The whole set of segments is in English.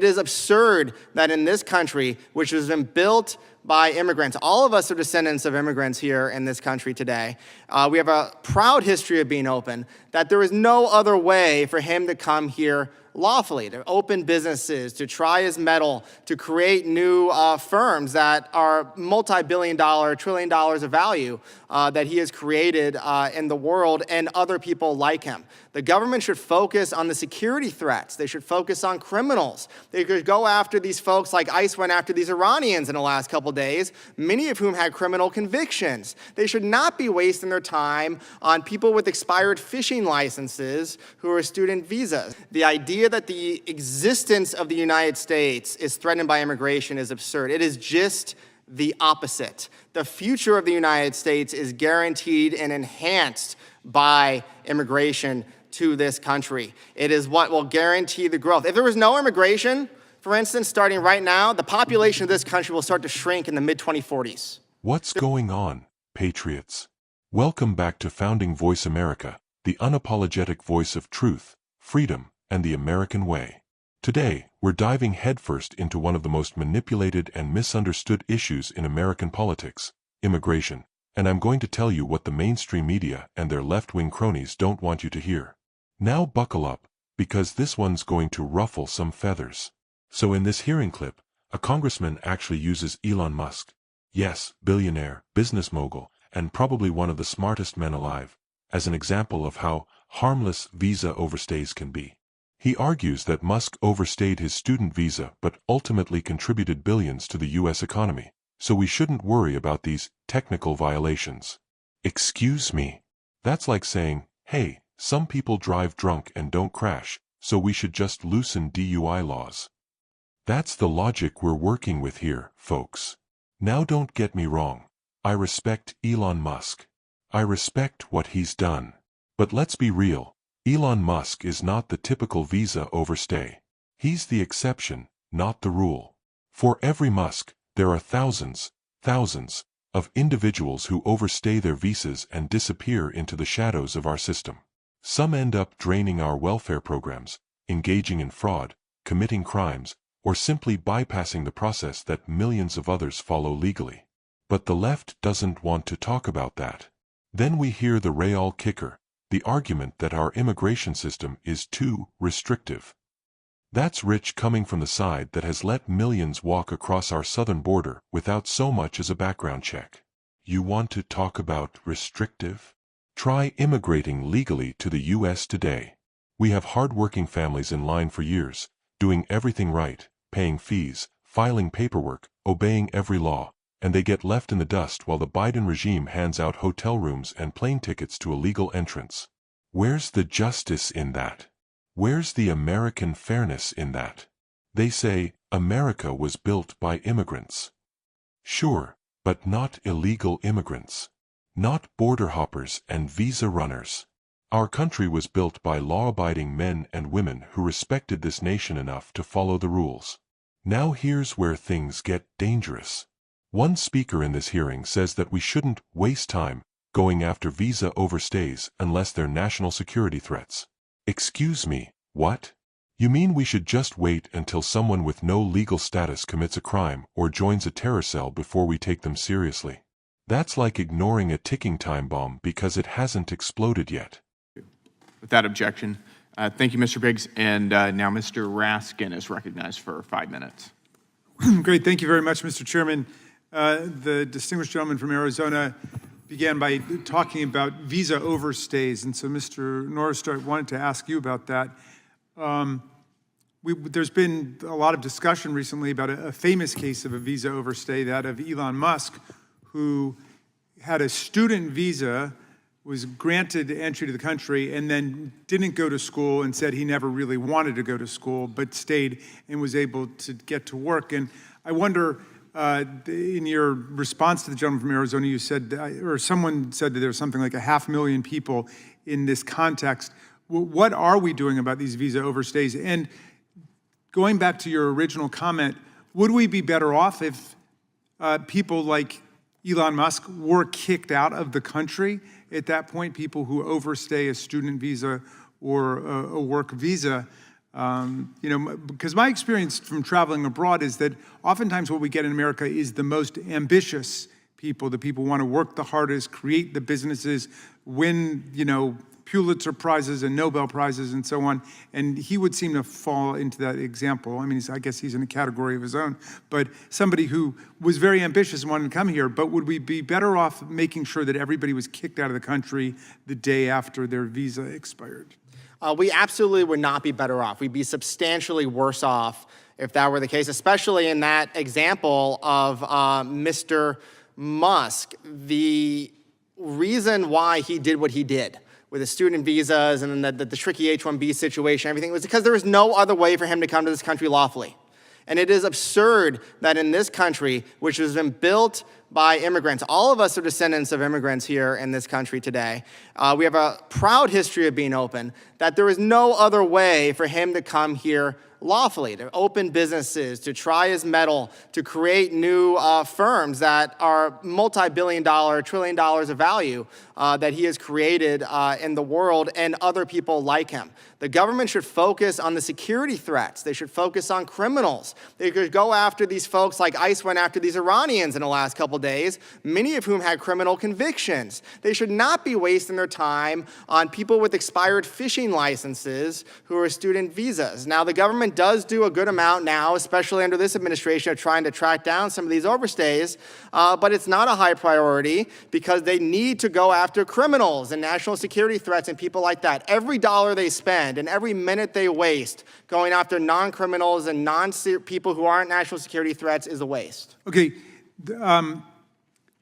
It is absurd that in this country, which has been built by immigrants, all of us are descendants of immigrants here in this country today. We have a proud history of being open, that there is no other way for him to come here lawfully, to open businesses, to try his mettle, to create new firms that are multi-billion-dollar, trillion dollars of value that he has created in the world, and other people like him. The government should focus on the security threats. They should focus on criminals. They could go after these folks like ICE went after these Iranians in the last couple days, many of whom had criminal convictions. They should not be wasting their time on people with expired fishing licenses who are student visas. The idea that the existence of the United States is threatened by immigration is absurd. It is just the opposite. The future of the United States is guaranteed and enhanced by immigration to this country. It is what will guarantee the growth. If there was no immigration, for instance, starting right now, the population of this country will start to shrink in the mid-2040s. What's going on, patriots? Welcome back to Founding Voice America, the unapologetic voice of truth, freedom, and the American way. Today, we're diving headfirst into one of the most manipulated and misunderstood issues in American politics, immigration, and I'm going to tell you what the mainstream media and their left-wing cronies don't want you to hear. Now buckle up, because this one's going to ruffle some feathers. So in this hearing clip, a congressman actually uses Elon Musk, yes, billionaire, business mogul, and probably one of the smartest men alive, as an example of how harmless visa overstays can be. He argues that Musk overstayed his student visa but ultimately contributed billions to the U.S. economy, so we shouldn't worry about these technical violations. Excuse me. That's like saying, hey, some people drive drunk and don't crash, so we should just loosen DUI laws. That's the logic we're working with here, folks. Now don't get me wrong. I respect Elon Musk. I respect what he's done. But let's be real. Elon Musk is not the typical visa overstay. He's the exception, not the rule. For every Musk, there are thousands of individuals who overstay their visas and disappear into the shadows of our system. Some end up draining our welfare programs, engaging in fraud, committing crimes, or simply bypassing the process that millions of others follow legally. But the left doesn't want to talk about that. Then we hear the real kicker, the argument that our immigration system is too restrictive. That's rich coming from the side that has let millions walk across our southern border without so much as a background check. You want to talk about restrictive? Try immigrating legally to the U.S. today. We have hard-working families in line for years, doing everything right, paying fees, filing paperwork, obeying every law, and they get left in the dust while the Biden regime hands out hotel rooms and plane tickets to a legal entrance. Where's the justice in that? Where's the American fairness in that? They say, America was built by immigrants. Sure, but not illegal immigrants. Not border hoppers and visa runners. Our country was built by law-abiding men and women who respected this nation enough to follow the rules. Now here's where things get dangerous. One speaker in this hearing says that we shouldn't waste time going after visa overstays unless they're national security threats. Excuse me, what? You mean we should just wait until someone with no legal status commits a crime or joins a terror cell before we take them seriously? That's like ignoring a ticking time bomb because it hasn't exploded yet. Without objection. Thank you, Mr. Biggs. And now Mr. Raskin is recognized for 5 minutes. Great. Thank you very much, Mr. Chairman. The distinguished gentleman from Arizona began by talking about visa overstays. And so, Mr. Norrister, I wanted to ask you about that. There's been a lot of discussion recently about a famous case of a visa overstay, that of Elon Musk, who had a student visa, was granted entry to the country, and then didn't go to school and said he never really wanted to go to school, but stayed and was able to get to work. And I wonder, in your response to the gentleman from Arizona, you said, or someone said that there's something like 500,000 people in this context. What are we doing about these visa overstays? And going back to your original comment, would we be better off if people like Elon Musk were kicked out of the country at that point, people who overstay a student visa or a work visa? Because my experience from traveling abroad is that oftentimes what we get in America is the most ambitious people, the people who want to work the hardest, create the businesses, win, Pulitzer Prizes and Nobel Prizes and so on. And he would seem to fall into that example. I mean, I guess he's in a category of his own, but somebody who was very ambitious and wanted to come here. But would we be better off making sure that everybody was kicked out of the country the day after their visa expired? We absolutely would not be better off. We'd be substantially worse off if that were the case, especially in that example of Mr. Musk. The reason why he did what he did with the student visas and then the tricky H-1B situation, everything, was because there was no other way for him to come to this country lawfully. And it is absurd that in this country, which has been built by immigrants, all of us are descendants of immigrants here in this country today. We have a proud history of being open, that there is no other way for him to come here lawfully, to open businesses, to try his mettle, to create new firms that are multi-billion-dollar, trillion dollars of value that he has created in the world, and other people like him. The government should focus on the security threats. They should focus on criminals. They could go after these folks like ICE went after these Iranians in the last couple days, many of whom had criminal convictions. They should not be wasting their time on people with expired fishing licenses who are student visas. Now, the government does do a good amount now, especially under this administration, of trying to track down some of these overstays, but it's not a high priority because they need to go after criminals and national security threats and people like that. Every dollar they spend and every minute they waste going after non-criminals and people who aren't national security threats is a waste. Okay,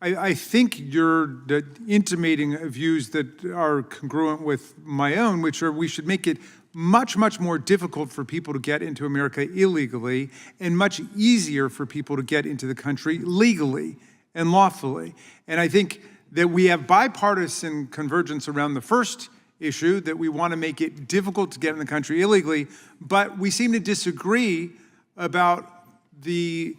I think you're intimating views that are congruent with my own, which are we should make it much, much more difficult for people to get into America illegally and much easier for people to get into the country legally and lawfully. And I think that we have bipartisan convergence around the first issue, that we want to make it difficult to get in the country illegally, but we seem to disagree about the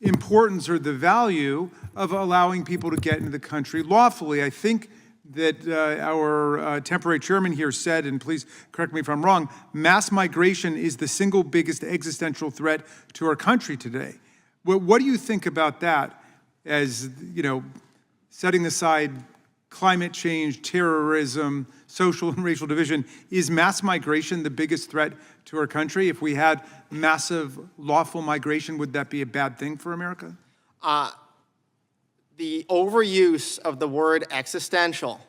importance or the value of allowing people to get into the country lawfully. I think that our temporary chairman here said, and please correct me if I'm wrong, mass migration is the single biggest existential threat to our country today. What do you think about that as, setting aside climate change, terrorism, social and racial division? Is mass migration the biggest threat to our country? If we had massive lawful migration, would that be a bad thing for America? The overuse of the word existential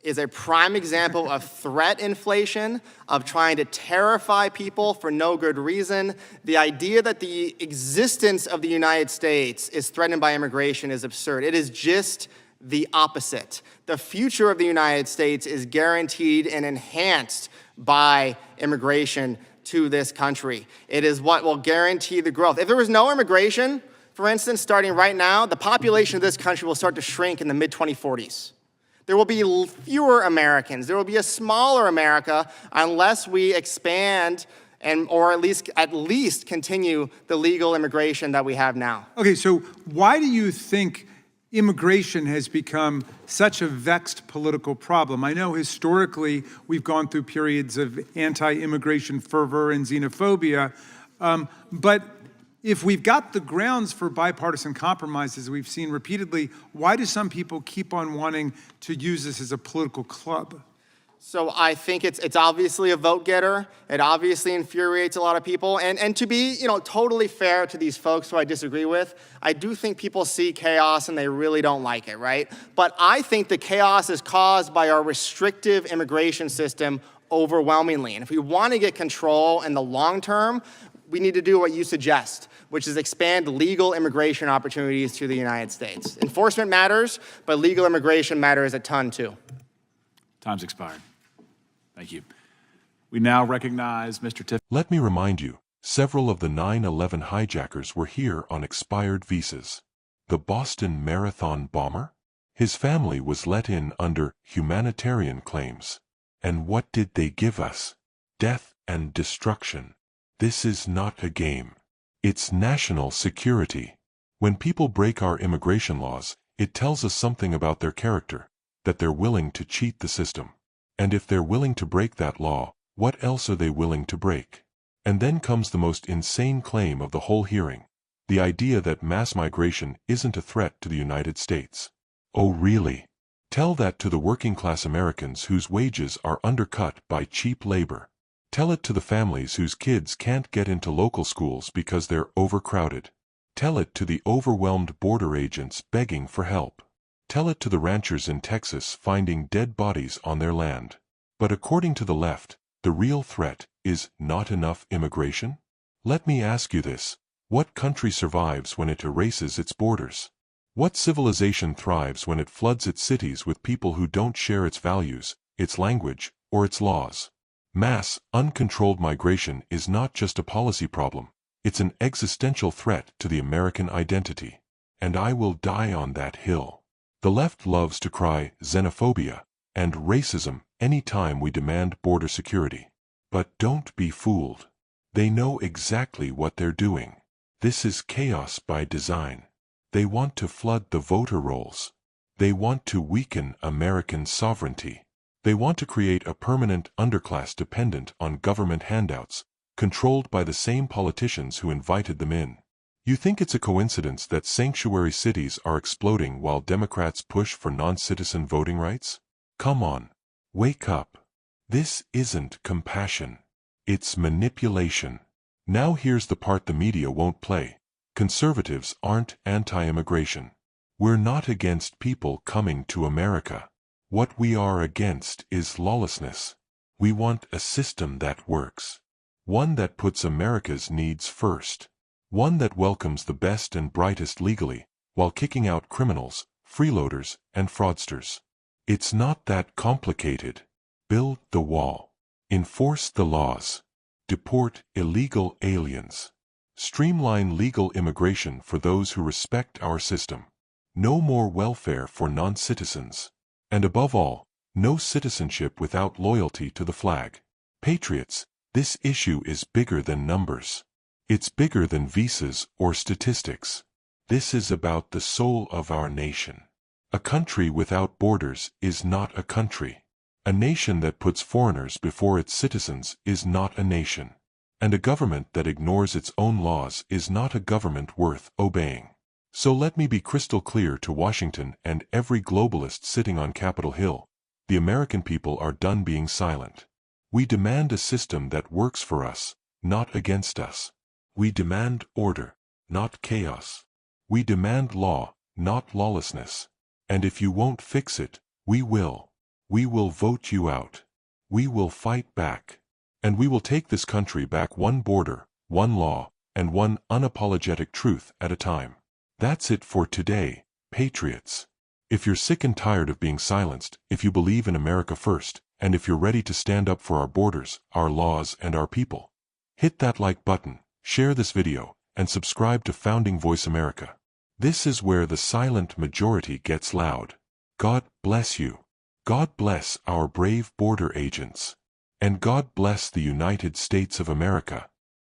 is a prime example of threat inflation, of trying to terrify people for no good reason. The idea that the existence of the United States is threatened by immigration is absurd. It is just the opposite. The future of the United States is guaranteed and enhanced by immigration to this country. It is what will guarantee the growth. If there was no immigration, for instance, starting right now, the population of this country will start to shrink in the mid-2040s. There will be fewer Americans. There will be a smaller America unless we expand or at least continue the legal immigration that we have now. Okay, so why do you think immigration has become such a vexed political problem? I know historically we've gone through periods of anti-immigration fervor and xenophobia, but if we've got the grounds for bipartisan compromises we've seen repeatedly, why do some people keep on wanting to use this as a political club? So I think it's obviously a vote getter. It obviously infuriates a lot of people. And to be totally fair to these folks who I disagree with, I do think people see chaos and they really don't like it, right? But I think the chaos is caused by our restrictive immigration system overwhelmingly. And if we want to get control in the long term, we need to do what you suggest, which is expand legal immigration opportunities to the United States. Enforcement matters, but legal immigration matters a ton too. Time's expired. Thank you. We now recognize Mr. Tiff. Let me remind you, several of the 9/11 hijackers were here on expired visas. The Boston Marathon bomber? His family was let in under humanitarian claims. And what did they give us? Death and destruction. This is not a game. It's national security. When people break our immigration laws, it tells us something about their character, that they're willing to cheat the system. And if they're willing to break that law, What else are they willing to break? And then comes the most insane claim of the whole hearing, the idea that mass migration isn't a threat to the United States. Oh really? Tell that to the working-class Americans whose wages are undercut by cheap labor. Tell it to the families whose kids can't get into local schools because they're overcrowded. Tell it to the overwhelmed border agents begging for help. Tell it to the ranchers in Texas finding dead bodies on their land. But according to the left, the real threat is not enough immigration? Let me ask you this. What country survives when it erases its borders? What civilization thrives when it floods its cities with people who don't share its values, its language, or its laws? Mass, uncontrolled migration is not just a policy problem. It's an existential threat to the American identity. And I will die on that hill. The left loves to cry xenophobia and racism any time we demand border security. But don't be fooled. They know exactly what they're doing. This is chaos by design. They want to flood the voter rolls. They want to weaken American sovereignty. They want to create a permanent underclass dependent on government handouts, controlled by the same politicians who invited them in. You think it's a coincidence that sanctuary cities are exploding while Democrats push for non-citizen voting rights? Come on. Wake up. This isn't compassion. It's manipulation. Now here's the part the media won't play. Conservatives aren't anti-immigration. We're not against people coming to America. What we are against is lawlessness. We want a system that works. One that puts America's needs first. One that welcomes the best and brightest legally, while kicking out criminals, freeloaders, and fraudsters. It's not that complicated. Build the wall. Enforce the laws. Deport illegal aliens. Streamline legal immigration for those who respect our system. No more welfare for non-citizens. And above all, no citizenship without loyalty to the flag. Patriots, this issue is bigger than numbers. It's bigger than visas or statistics. This is about the soul of our nation. A country without borders is not a country. A nation that puts foreigners before its citizens is not a nation. And a government that ignores its own laws is not a government worth obeying. So let me be crystal clear to Washington and every globalist sitting on Capitol Hill. The American people are done being silent. We demand a system that works for us, not against us. We demand order, not chaos. We demand law, not lawlessness. And if you won't fix it, we will. We will vote you out. We will fight back. And we will take this country back one border, one law, and one unapologetic truth at a time. That's it for today, patriots. If you're sick and tired of being silenced, if you believe in America first, and if you're ready to stand up for our borders, our laws, and our people, hit that like button, share this video, and subscribe to Founding Voice America. This is where the silent majority gets loud. God bless you. God bless our brave border agents. And God bless the United States of America.